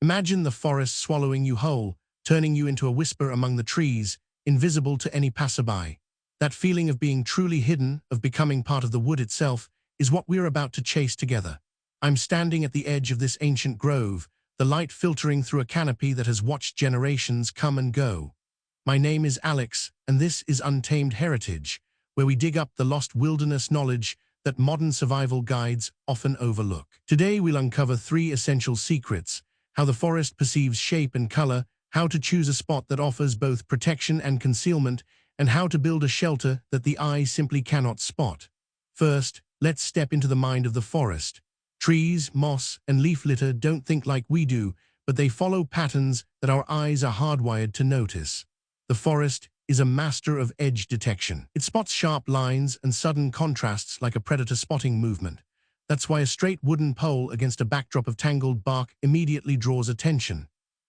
Imagine the forest swallowing you whole, turning you into a whisper among the trees, invisible to any passerby. That feeling of being truly hidden, of becoming part of the wood itself, is what we're about to chase together. I'm standing at the edge of this ancient grove, the light filtering through a canopy that has watched generations come and go. My name is Alex, and this is Untamed Heritage, where we dig up the lost wilderness knowledge that modern survival guides often overlook. Today we'll uncover 3 essential secrets: how the forest perceives shape and color, how to choose a spot that offers both protection and concealment, and how to build a shelter that the eye simply cannot spot. First, let's step into the mind of the forest. Trees, moss, and leaf litter don't think like we do, but they follow patterns that our eyes are hardwired to notice. The forest is a master of edge detection. It spots sharp lines and sudden contrasts like a predator spotting movement. That's why a straight wooden pole against a backdrop of tangled bark immediately draws attention.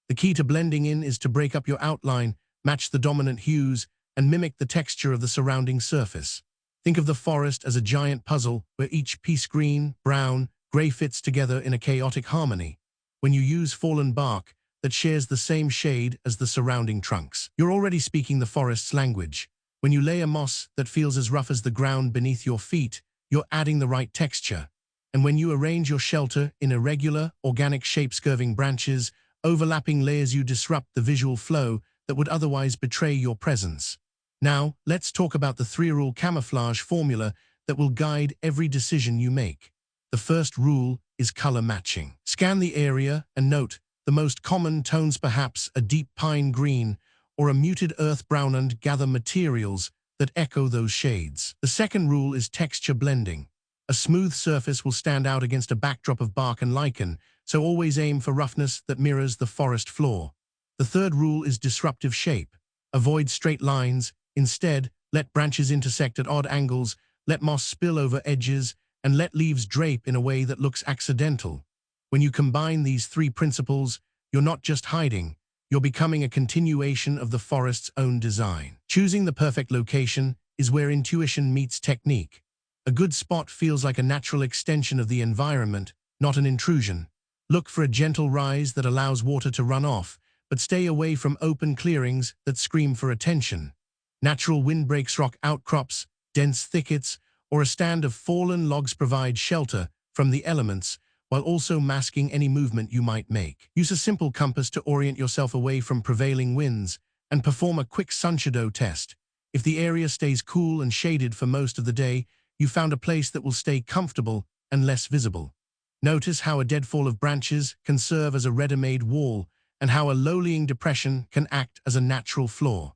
The key to blending in is to break up your outline, match the dominant hues, and mimic the texture of the surrounding surface. Think of the forest as a giant puzzle where each piece green, brown, gray fits together in a chaotic harmony. When you use fallen bark that shares the same shade as the surrounding trunks, you're already speaking the forest's language. When you layer moss that feels as rough as the ground beneath your feet, you're adding the right texture. And when you arrange your shelter in irregular, organic shapes, curving branches, overlapping layers, you disrupt the visual flow that would otherwise betray your presence. Now, let's talk about the 3-rule camouflage formula that will guide every decision you make. The first rule is color matching. Scan the area and note the most common tones, perhaps a deep pine green or a muted earth brown, and gather materials that echo those shades. The second rule is texture blending. A smooth surface will stand out against a backdrop of bark and lichen, so always aim for roughness that mirrors the forest floor. The third rule is disruptive shape. Avoid straight lines. Instead, let branches intersect at odd angles, let moss spill over edges, and let leaves drape in a way that looks accidental. When you combine these 3 principles, you're not just hiding, you're becoming a continuation of the forest's own design. Choosing the perfect location is where intuition meets technique. A good spot feels like a natural extension of the environment, not an intrusion. Look for a gentle rise that allows water to run off, but stay away from open clearings that scream for attention. Natural windbreaks, rock outcrops, dense thickets, or a stand of fallen logs provide shelter from the elements while also masking any movement you might make. Use a simple compass to orient yourself away from prevailing winds and perform a quick sunshadow test. If the area stays cool and shaded for most of the day, you found a place that will stay comfortable and less visible. Notice how a deadfall of branches can serve as a ready-made wall and how a low-lying depression can act as a natural floor.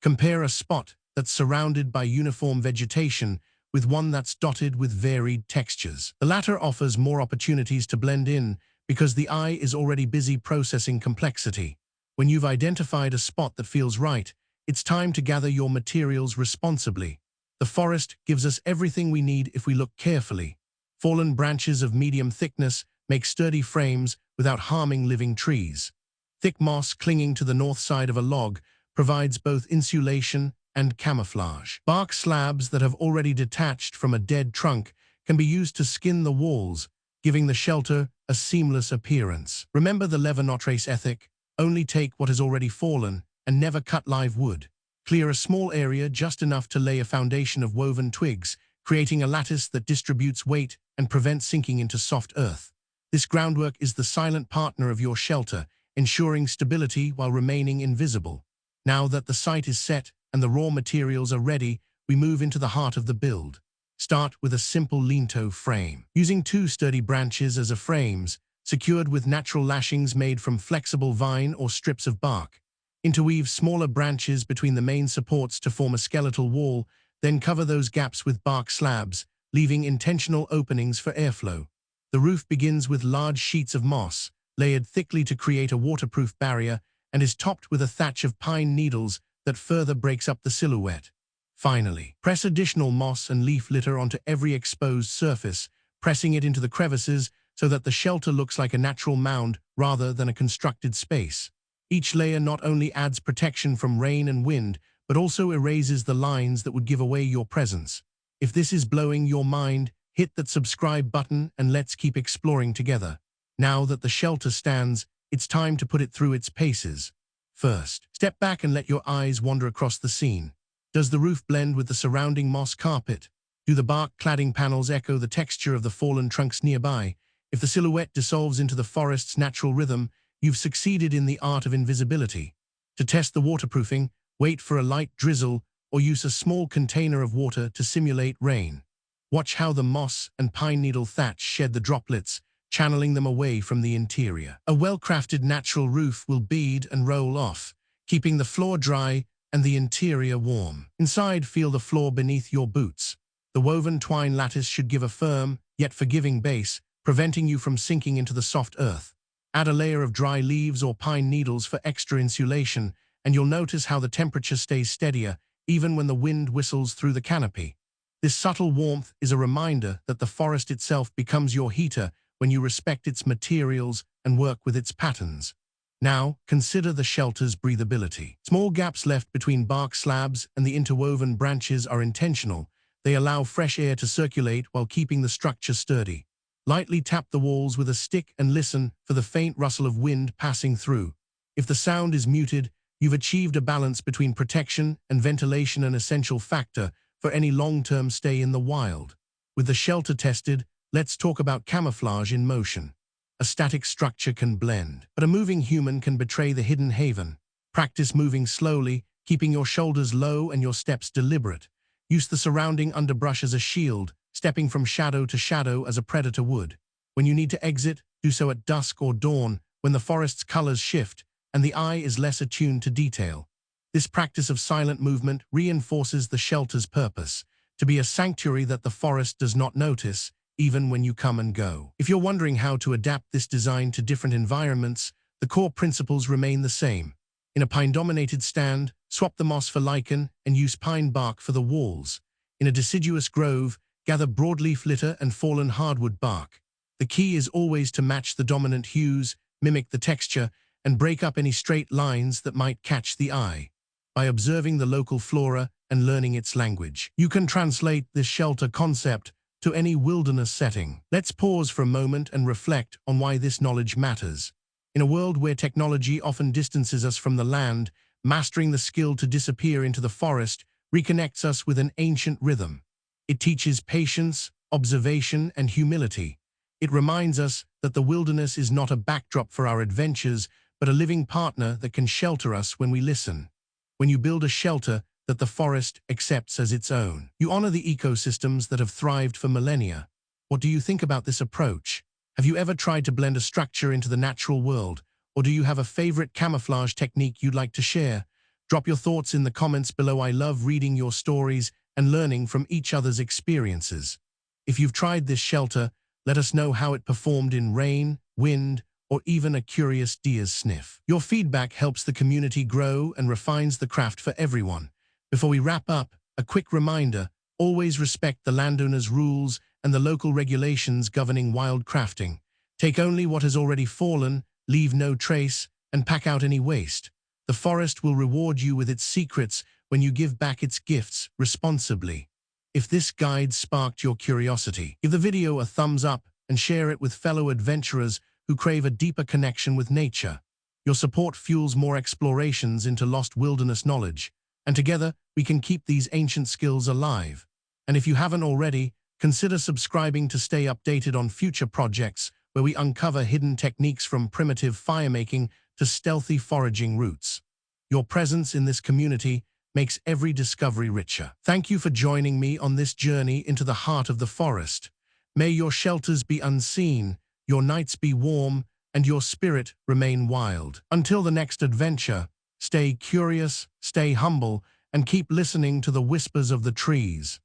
Compare a spot that's surrounded by uniform vegetation with one that's dotted with varied textures. The latter offers more opportunities to blend in because the eye is already busy processing complexity. When you've identified a spot that feels right, it's time to gather your materials responsibly. The forest gives us everything we need if we look carefully. Fallen branches of medium thickness make sturdy frames without harming living trees. Thick moss clinging to the north side of a log provides both insulation and camouflage. Bark slabs that have already detached from a dead trunk can be used to skin the walls, giving the shelter a seamless appearance. Remember the lever not trace ethic: only take what has already fallen and never cut live wood. Clear a small area just enough to lay a foundation of woven twigs, creating a lattice that distributes weight and prevents sinking into soft earth. This groundwork is the silent partner of your shelter, ensuring stability while remaining invisible. Now that the site is set and the raw materials are ready, we move into the heart of the build. Start with a simple linto frame. Using 2 sturdy branches as frames, secured with natural lashings made from flexible vine or strips of bark. Interweave smaller branches between the main supports to form a skeletal wall, then cover those gaps with bark slabs, leaving intentional openings for airflow. The roof begins with large sheets of moss, layered thickly to create a waterproof barrier, and is topped with a thatch of pine needles that further breaks up the silhouette. Finally, press additional moss and leaf litter onto every exposed surface, pressing it into the crevices so that the shelter looks like a natural mound rather than a constructed space. Each layer not only adds protection from rain and wind, but also erases the lines that would give away your presence. If this is blowing your mind, hit that subscribe button and let's keep exploring together. Now that the shelter stands, it's time to put it through its paces. First, step back and let your eyes wander across the scene. Does the roof blend with the surrounding moss carpet? Do the bark cladding panels echo the texture of the fallen trunks nearby? If the silhouette dissolves into the forest's natural rhythm, you've succeeded in the art of invisibility. To test the waterproofing, wait for a light drizzle or use a small container of water to simulate rain. Watch how the moss and pine needle thatch shed the droplets, channeling them away from the interior. A well-crafted natural roof will bead and roll off, keeping the floor dry and the interior warm. Inside, feel the floor beneath your boots. The woven twine lattice should give a firm, yet forgiving base, preventing you from sinking into the soft earth. Add a layer of dry leaves or pine needles for extra insulation, and you'll notice how the temperature stays steadier, even when the wind whistles through the canopy. This subtle warmth is a reminder that the forest itself becomes your heater when you respect its materials and work with its patterns. Now, consider the shelter's breathability. Small gaps left between bark slabs and the interwoven branches are intentional. They allow fresh air to circulate while keeping the structure sturdy. Lightly tap the walls with a stick and listen for the faint rustle of wind passing through. If the sound is muted, you've achieved a balance between protection and ventilation, an essential factor for any long-term stay in the wild. With the shelter tested, let's talk about camouflage in motion. A static structure can blend, but a moving human can betray the hidden haven. Practice moving slowly, keeping your shoulders low and your steps deliberate. Use the surrounding underbrush as a shield, stepping from shadow to shadow as a predator would. When you need to exit, do so at dusk or dawn, when the forest's colors shift and the eye is less attuned to detail. This practice of silent movement reinforces the shelter's purpose, to be a sanctuary that the forest does not notice, even when you come and go. If you're wondering how to adapt this design to different environments, the core principles remain the same. In a pine-dominated stand, swap the moss for lichen and use pine bark for the walls. In a deciduous grove, gather broadleaf litter and fallen hardwood bark. The key is always to match the dominant hues, mimic the texture, and break up any straight lines that might catch the eye. By observing the local flora and learning its language, you can translate this shelter concept to any wilderness setting. Let's pause for a moment and reflect on why this knowledge matters. In a world where technology often distances us from the land, mastering the skill to disappear into the forest reconnects us with an ancient rhythm. It teaches patience, observation, and humility. It reminds us that the wilderness is not a backdrop for our adventures, but a living partner that can shelter us when we listen. When you build a shelter that the forest accepts as its own, you honor the ecosystems that have thrived for millennia. What do you think about this approach? Have you ever tried to blend a structure into the natural world, or do you have a favorite camouflage technique you'd like to share? Drop your thoughts in the comments below. I love reading your stories and learning from each other's experiences. If you've tried this shelter, let us know how it performed in rain, wind, or even a curious deer's sniff. Your feedback helps the community grow and refines the craft for everyone. Before we wrap up, a quick reminder: always respect the landowner's rules and the local regulations governing wild crafting. Take only what has already fallen, leave no trace, and pack out any waste. The forest will reward you with its secrets when you give back its gifts responsibly. If this guide sparked your curiosity, give the video a thumbs up and share it with fellow adventurers who crave a deeper connection with nature. Your support fuels more explorations into lost wilderness knowledge, and together we can keep these ancient skills alive. And if you haven't already, consider subscribing to stay updated on future projects where we uncover hidden techniques from primitive firemaking to stealthy foraging routes. Your presence in this community makes every discovery richer. Thank you for joining me on this journey into the heart of the forest. May your shelters be unseen, your nights be warm, and your spirit remain wild. Until the next adventure, stay curious, stay humble, and keep listening to the whispers of the trees.